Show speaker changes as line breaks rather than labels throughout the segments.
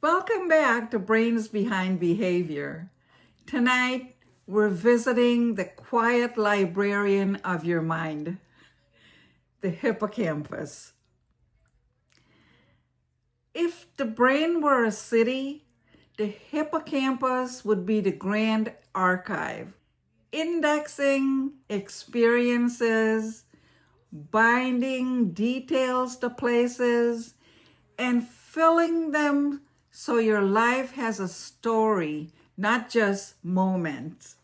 Welcome back to Brains Behind Behavior. Tonight, we're visiting the quiet librarian of your mind, the hippocampus. If the brain were a city, the hippocampus would be the grand archive, indexing experiences, binding details to places, and filling them so your life has a story, not just moments.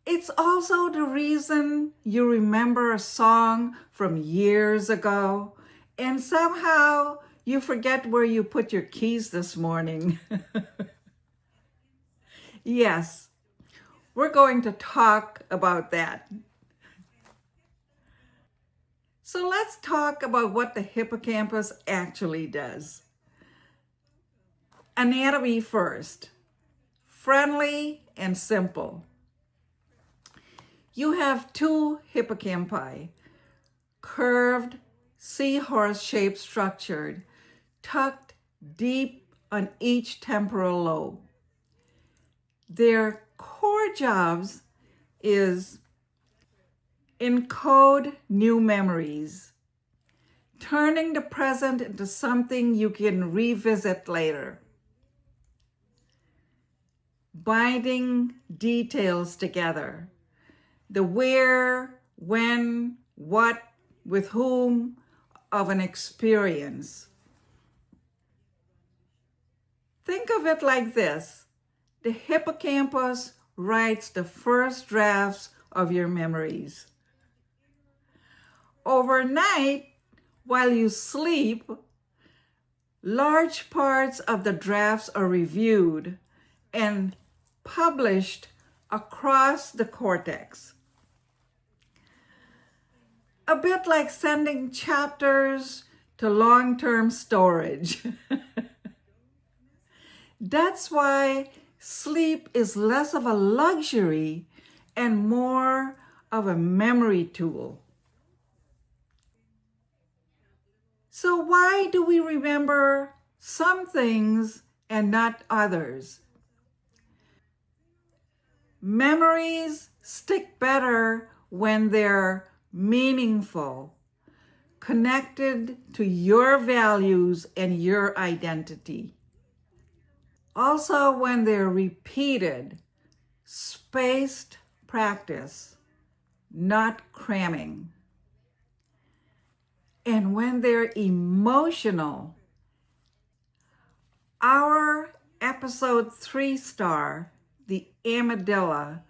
It's also the reason you remember a song from years ago, and somehow you forget where you put your keys this morning. Yes, we're going to talk about that. So let's talk about what the hippocampus actually does. Anatomy first. Friendly and simple. You have two hippocampi, curved, seahorse-shaped structured, tucked deep on each temporal lobe. Their core jobs is encode new memories, turning the present into something you can revisit later. Binding details together, the where, when, what, with whom of an experience. Think of it like this. The hippocampus writes the first drafts of your memories. Overnight, while you sleep, large parts of the drafts are reviewed and published across the cortex. A bit like sending chapters to long-term storage. That's why sleep is less of a luxury and more of a memory tool. So why do we remember some things and not others? Memories stick better when they're meaningful, connected to your values and your identity. Also, when they're repeated, spaced practice, not cramming. And when they're emotional. Our episode 3 star, the amygdala,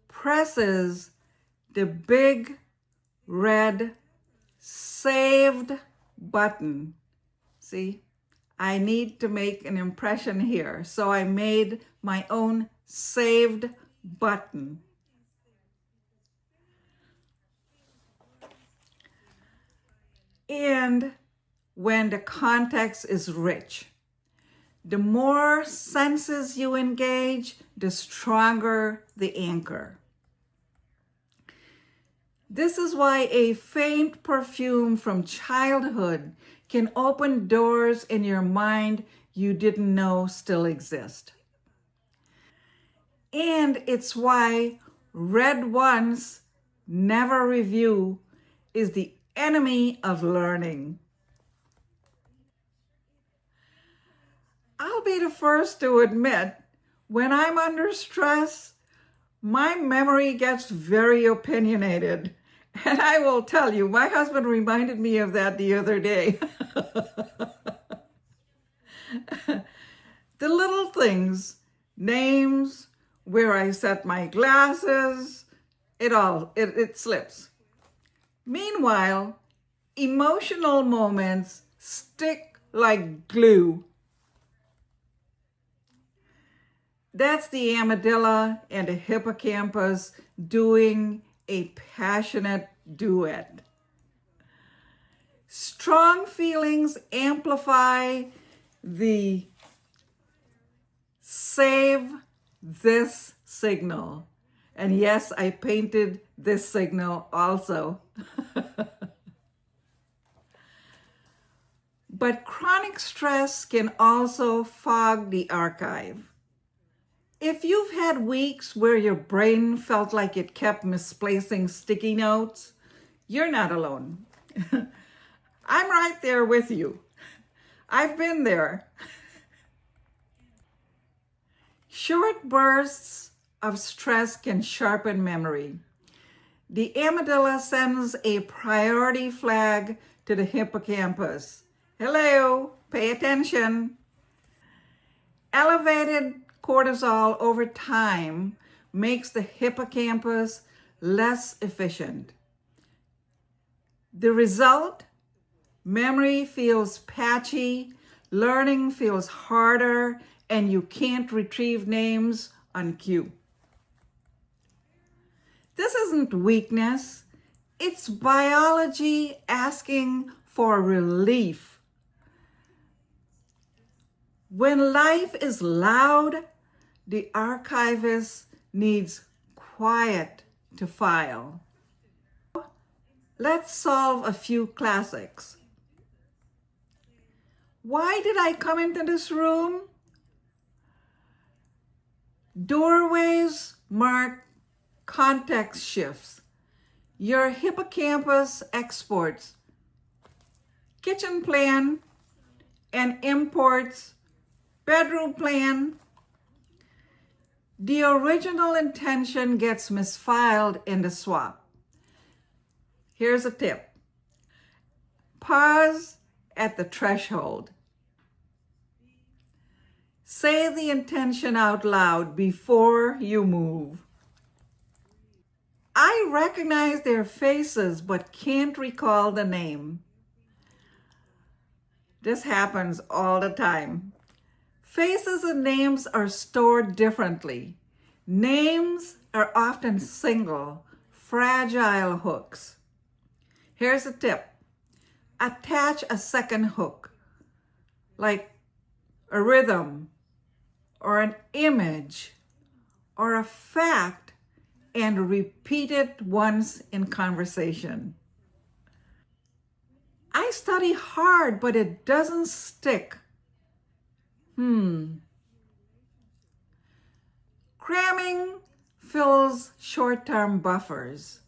presses the big red saved button. See, I need to make an impression here. So I made my own saved button. And when the context is rich, the more senses you engage, the stronger the anchor. This is why a faint perfume from childhood can open doors in your mind you didn't know still exist. And it's why read once, never review is the enemy of learning. I'll be the first to admit, when I'm under stress, my memory gets very opinionated. And I will tell you, my husband reminded me of that the other day. The little things, names, where I set my glasses, it slips. Meanwhile, emotional moments stick like glue. That's the amygdala and the hippocampus doing a passionate duet. Strong feelings amplify the save this signal. And yes, I painted this signal also. But chronic stress can also fog the archive. If you've had weeks where your brain felt like it kept misplacing sticky notes, you're not alone. I'm right there with you. I've been there. Short bursts of stress can sharpen memory. The amygdala sends a priority flag to the hippocampus. Hello, pay attention. Elevated cortisol over time makes the hippocampus less efficient. The result? Memory feels patchy, learning feels harder, and you can't retrieve names on cue. This isn't weakness, it's biology asking for relief. When life is loud, the archivist needs quiet to file. Let's solve a few classics. Why did I come into this room? Doorways mark context shifts. Your hippocampus exports kitchen plan and imports bedroom plan. The original intention gets misfiled in the swap. Here's a tip. Pause at the threshold. Say the intention out loud before you move. I recognize their faces but can't recall the name. This happens all the time. Faces and names are stored differently. Names are often single, fragile hooks. Here's a tip. Attach a second hook, like a rhythm, or an image, or a fact, and repeat it once in conversation. I study hard, but it doesn't stick. Cramming fills short-term buffers.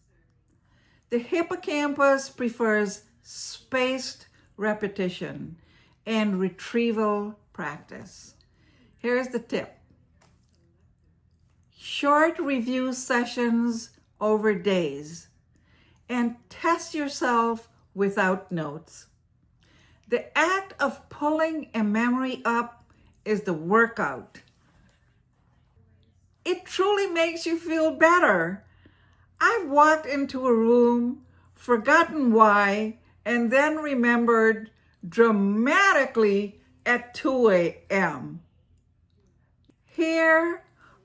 The hippocampus prefers spaced repetition and retrieval practice. Here's the tip. Short review sessions over days and test yourself without notes. The act of pulling a memory up is the workout. It truly makes you feel better. I've walked into a room, forgotten why, and then remembered dramatically at 2 a.m. Here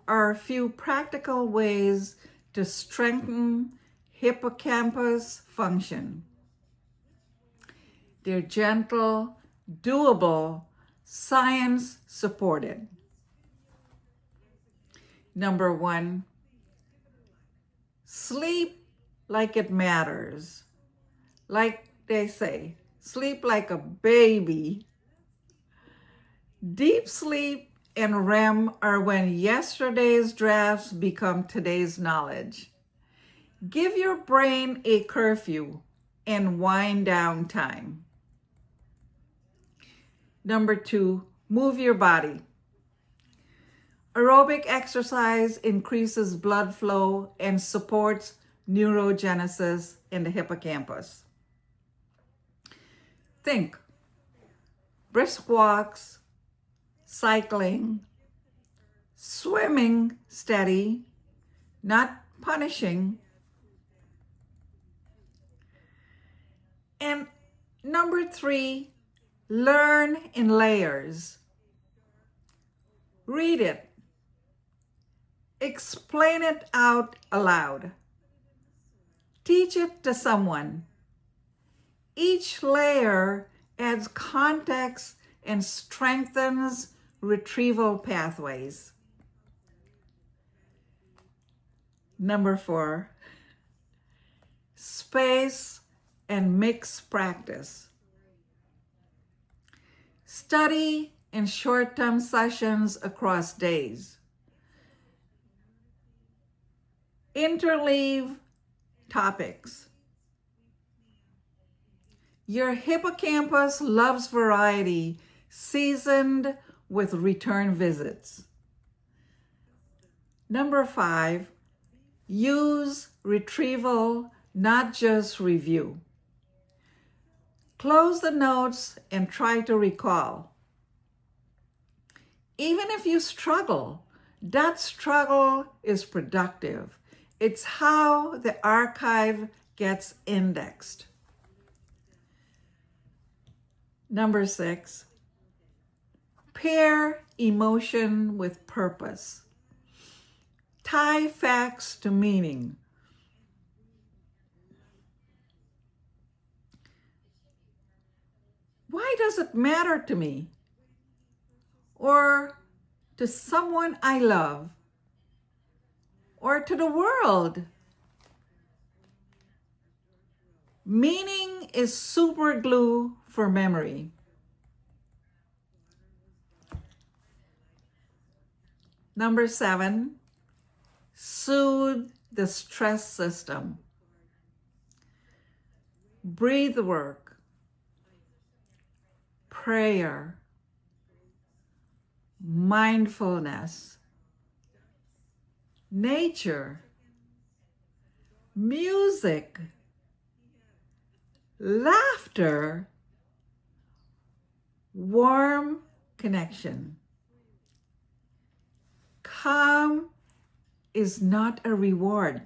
are a few practical ways to strengthen hippocampus function. They're gentle, doable, science-supported. Number 1, sleep like it matters. Like they say, sleep like a baby. Deep sleep and REM are when yesterday's drafts become today's knowledge. Give your brain a curfew and wind down time. Number 2, move your body. Aerobic exercise increases blood flow and supports neurogenesis in the hippocampus. Think brisk walks, cycling, swimming steady, not punishing. And number 3, learn in layers. Read it. Explain it out aloud. Teach it to someone. Each layer adds context and strengthens retrieval pathways. Number 4, space and mix practice. Study in short-term sessions across days. Interleave topics. Your hippocampus loves variety, seasoned with return visits. Number 5, use retrieval, not just review. Close the notes and try to recall. Even if you struggle, that struggle is productive. It's how the archive gets indexed. Number 6, pair emotion with purpose. Tie facts to meaning. Why does it matter to me? Or to someone I love? Or to the world? Meaning is super glue for memory. Number 7, soothe the stress system. Breathe work, prayer, mindfulness, nature, music, laughter, warm connection. Calm is not a reward.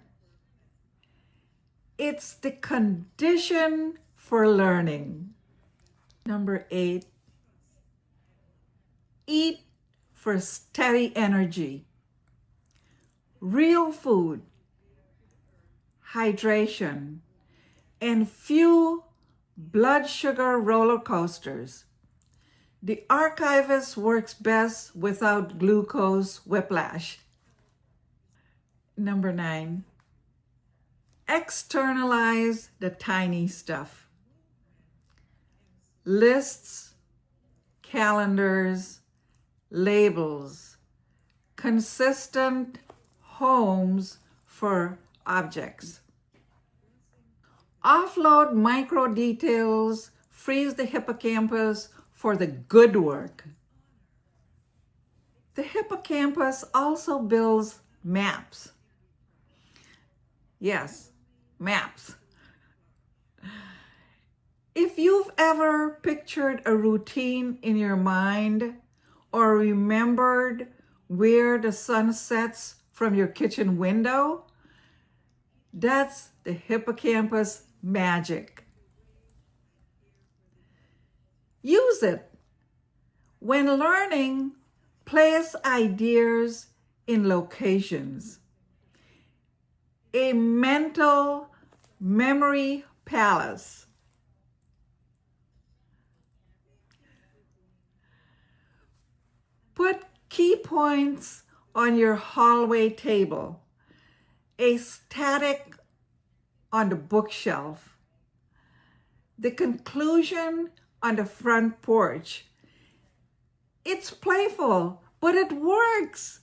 It's the condition for learning. Number 8, eat for steady energy. Real food, hydration, and few blood sugar roller coasters. The archivist works best without glucose whiplash. Number 9, externalize the tiny stuff. Lists, calendars, labels, consistent homes for objects. Offload micro details, frees the hippocampus for the good work. The hippocampus also builds maps. Yes, maps. If you've ever pictured a routine in your mind or remembered where the sun sets from your kitchen window, that's the hippocampus magic. Use it. When learning, place ideas in locations. A mental memory palace. Put key points on your hallway table, a static on the bookshelf, the conclusion on the front porch. It's playful, but it works.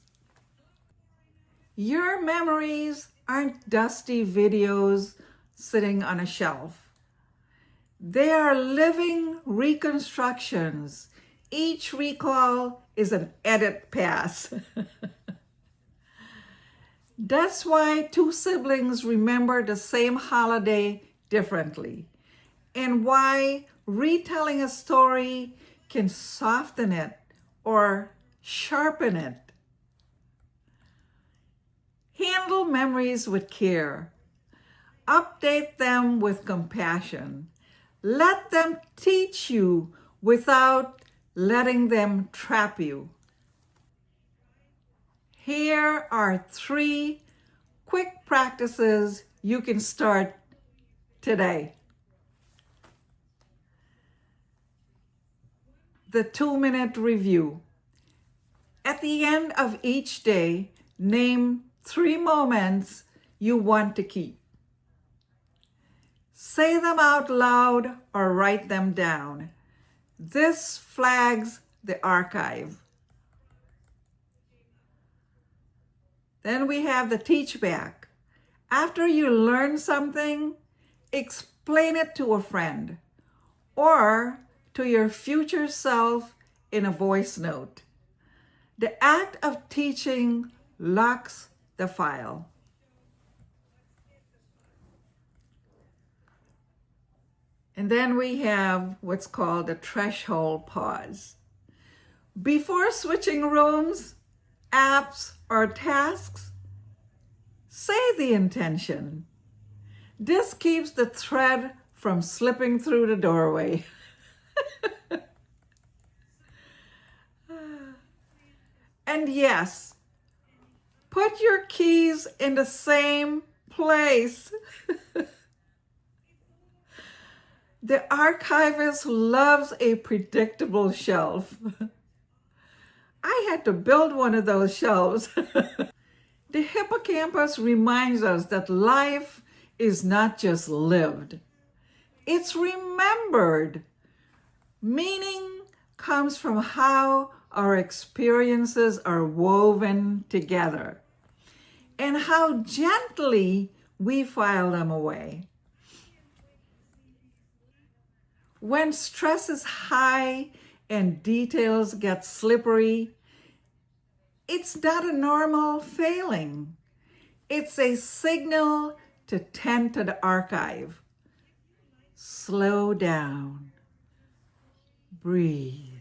Your memories aren't dusty videos sitting on a shelf. They are living reconstructions. Each recall is an edit pass. That's why two siblings remember the same holiday differently, and why retelling a story can soften it or sharpen it. Handle memories with care. Update them with compassion. Let them teach you without letting them trap you. Here are 3 quick practices you can start today. The 2-minute review. At the end of each day, name 3 moments you want to keep. Say them out loud or write them down. This flags the archive. Then we have the teach back. After you learn something, explain it to a friend or to your future self in a voice note. The act of teaching locks the file. And then we have what's called a threshold pause. Before switching rooms, apps, or tasks, say the intention. This keeps the thread from slipping through the doorway. And yes, put your keys in the same place. The archivist loves a predictable shelf. I had to build one of those shelves. The hippocampus reminds us that life is not just lived, it's remembered. Meaning comes from how our experiences are woven together and how gently we file them away. When stress is high and details get slippery, it's not a normal failing. It's a signal to tend to the archive. Slow down, breathe,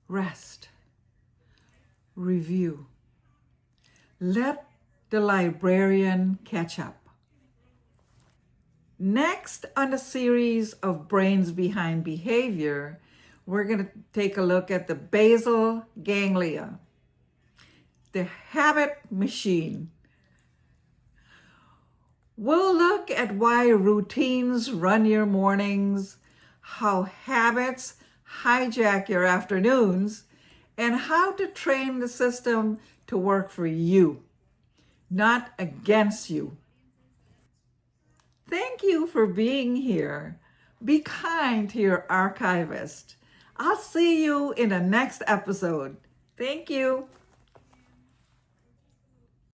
rest, review. Let the librarian catch up. Next on the series of Brains Behind Behavior, we're going to take a look at the basal ganglia, the habit machine. We'll look at why routines run your mornings, how habits hijack your afternoons, and how to train the system to work for you, not against you. Thank you for being here. Be kind to your archivist. I'll see you in the next episode. Thank you.